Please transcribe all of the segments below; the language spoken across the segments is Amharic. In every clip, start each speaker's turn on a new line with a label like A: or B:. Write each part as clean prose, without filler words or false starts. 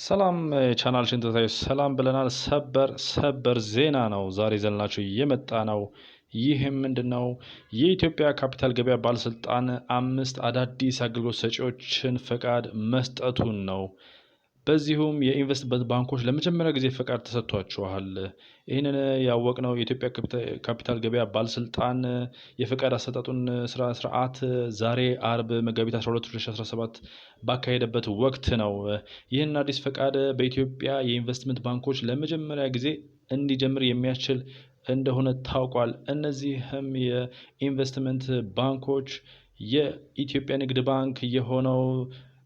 A: ሰላም ቻናል ሽንተታዩ ሰላም ብለናል። ሰበር ዜና ነው ዛሬ ይዘንላችሁ የመጣ ነው። ይህም ምንድነው? የኢትዮጵያ ካፒታል ገበያ ባለስልጣን 5 አዳዲስ አገልግሎት ሰጪዎችን ፈቃድ መስጠቱን ነው። በዚሁም የኢንቨስትመንት ባንኮች ለመጀመሪያ ጊዜ ፈቃድ ተሰጥቷቸዋል። ይህንን ያወቅነው የኢትዮጵያ ካፒታል ገበያ ባለስልጣን የፈቃድ አሰጣጡን ስርዓት ዛሬ አርብ መጋቢት 12 2017 ባካሄደበት ወቅት ነው። ይህን አዲስ ፈቃድ በኢትዮጵያ የኢንቨስትመንት ባንኮች ለመጀመሪያ ጊዜ እንዲጀምር የሚያስችል እንደሆነ ታውቋል። እነዚህም የኢንቨስትመንት ባንኮች የኢትዮጵያ ንግድ ባንክ የሆነው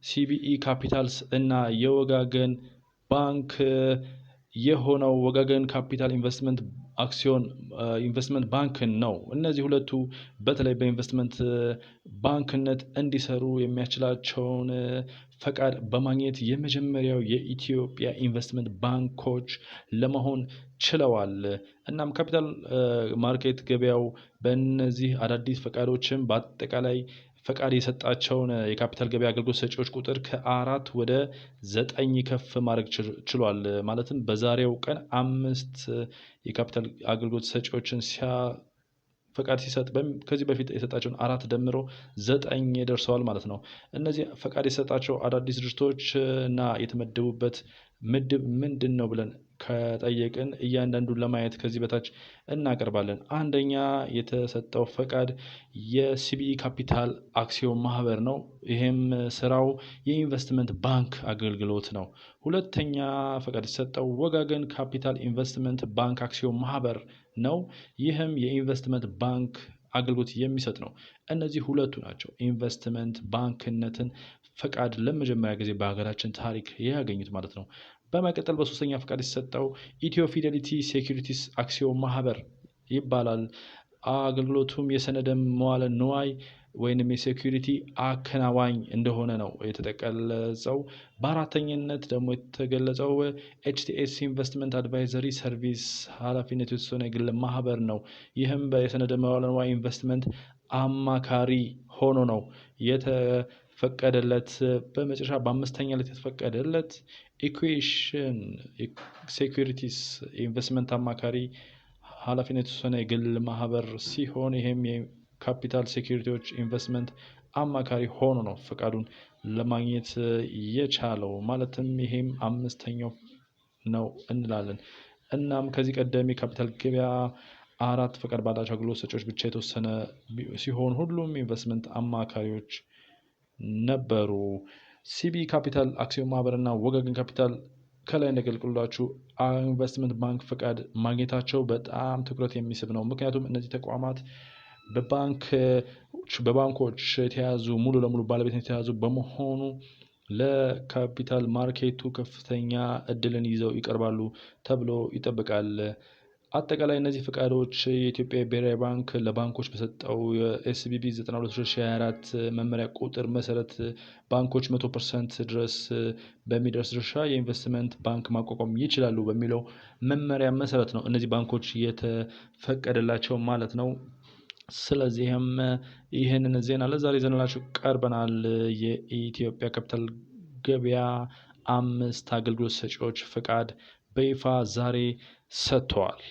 A: ሲቢኢ ካፒታልስ እና የወጋገን ባንክ የሆነው ወጋገን ካፒታል ኢንቨስትመንት ባንክ ነው። እነዚህ ሁለቱ በተለይ በኢንቨስትመንት ባንክነት እንዲሰሩ የሚያስችላቸውን ፈቃድ በማግኘት የመጀመሪያው የኢትዮጵያ ኢንቨስትመንት ባንኮች ለመሆን ችለዋል። እናም ካፒታል ማርኬት ገበያው በእነዚህ አዳዲስ ፈቃዶችም በአጠቃላይ ፈቃድ የሰጣቸውን የካፒታል ገበያ አገልግሎት ሰጪዎች ቁጥር ከ4 ወደ 9 ከፍ ማድረግ ችሏል። ማለትም በዛሬው ቀን 5 የካፒታል አገልግሎት ሰጪዎችን ፈቃድ ሲሰጥ ከዚህ በፊት የሰጣቸውን 4 ደምሮ 9 ደርሰዋል ማለት ነው። እነዚህ ፈቃድ የሰጣቸው አዳዲስ ድርጅቶች እና የተመደቡበት ምድብ ምንድነው ብለን ከጠየቅን እያንዳንዱን ለማየት ከዚህ በታች እናቀርባለን። አንደኛ የተሰጠው ፈቃድ የሲቢኢ ካፒታል አክሲዮን ማህበር ነው። ይሄም ስራው የኢንቨስትመንት ባንክ አገልግሎት ነው። ሁለተኛ ፈቃድ የተሰጠው ወጋገን ካፒታል ኢንቨስትመንት ባንክ አክሲዮን ማህበር ነው። ይህም የኢንቨስትመንት ባንክ አገልግሎት የሚሰጥ ነው። እነዚህ ሁለቱ ናቸው ኢንቨስትመንት ባንክነትን ፈቃድ ለመጀመሪያ ጊዜ በሀገራችን ታሪክ ያገኙት ማለት ነው። በመቀጠል በሶስተኛ ፈቃድ የተሰጠው ኢትዮ ፊደሊቲ ሴኩሪቲስ አክሲዮን ማህበር ይባላል። አገልግሎቱም የሰነደ መዋለ ንዋይ ወይንም የሴኩሪቲ አከናዋኝ እንደሆነ ነው የተጠቀለጸው። በአራተኝነት ደግሞ የተገለጸው ኤችቲኤስ ኢንቨስትመንት አድቫይዘሪ ሰርቪስ ኃላፊነቱ የተወሰነ የግል ማህበር ነው። ይህም በሰነደ መዋለ ንዋይ ኢንቨስትመንት አማካሪ ሆኖ ነው የተፈቀደለት። በመጨረሻ በአምስተኛ ላይ የተፈቀደለት ኢኩዌሽን ሴኩሪቲስ ኢንቨስትመንት አማካሪ ኃላፊነቱ የተወሰነ የግል ማህበር ሲሆን ይሄም የካፒታል ሴኩሪቲዎች ኢንቨስትመንት አማካሪ ሆኖ ነው ፈቃዱን ለማግኘት የቻለው። ማለትም ይሄም አምስተኛው ነው እንላለን። እናም ከዚህ ቀደም የካፒታል ገበያ 4 ፈቃድ ባላቸው አገልግሎት ሰጪዎች ብቻ የተወሰነ ሲሆን ሁሉም ኢንቨስትመንት አማካሪዎች ነበሩ። ሲቢኢ ካፒታል አክሲዮን ማህበር እና ወጋገን ካፒታል ከላይ እንደገለጽኩላችሁ ኢንቨስትመንት ባንክ ፈቃድ ማግኘታቸው በጣም ትኩረት የሚስብ ነው። ምክንያቱም እነዚህ ተቋማት በባንኮች የተያዙ ሙሉ ለሙሉ ባለቤትነት የተያዙ በመሆኑ ለካፒታል ማርኬቱ ከፍተኛ እድልን ይዘው ይቀርባሉ ተብሎ ይጠበቃል። አጠቃላይ እነዚህ ፈቃዶች የኢትዮጵያ ብሔራዊ ባንክ ለባንኮች በሰጠው የኤስቢቢ 92/2024 መመሪያ ቁጥር መሰረት ባንኮች 100% ድረስ በሚደርስ ድርሻ የኢንቨስትመንት ባንክ ማቋቋም ይችላሉ በሚለው መመሪያ መሰረት ነው እነዚህ ባንኮች የተፈቀደላቸው ማለት ነው። ስለዚህም ይህንን ዜና ለዛሬ ይዘንላችሁ ቀርበናል። የኢትዮጵያ ካፒታል ገበያ 5 አገልግሎት ሰጪዎች ፈቃድ በይፋ ዛሬ ሰጥተዋል።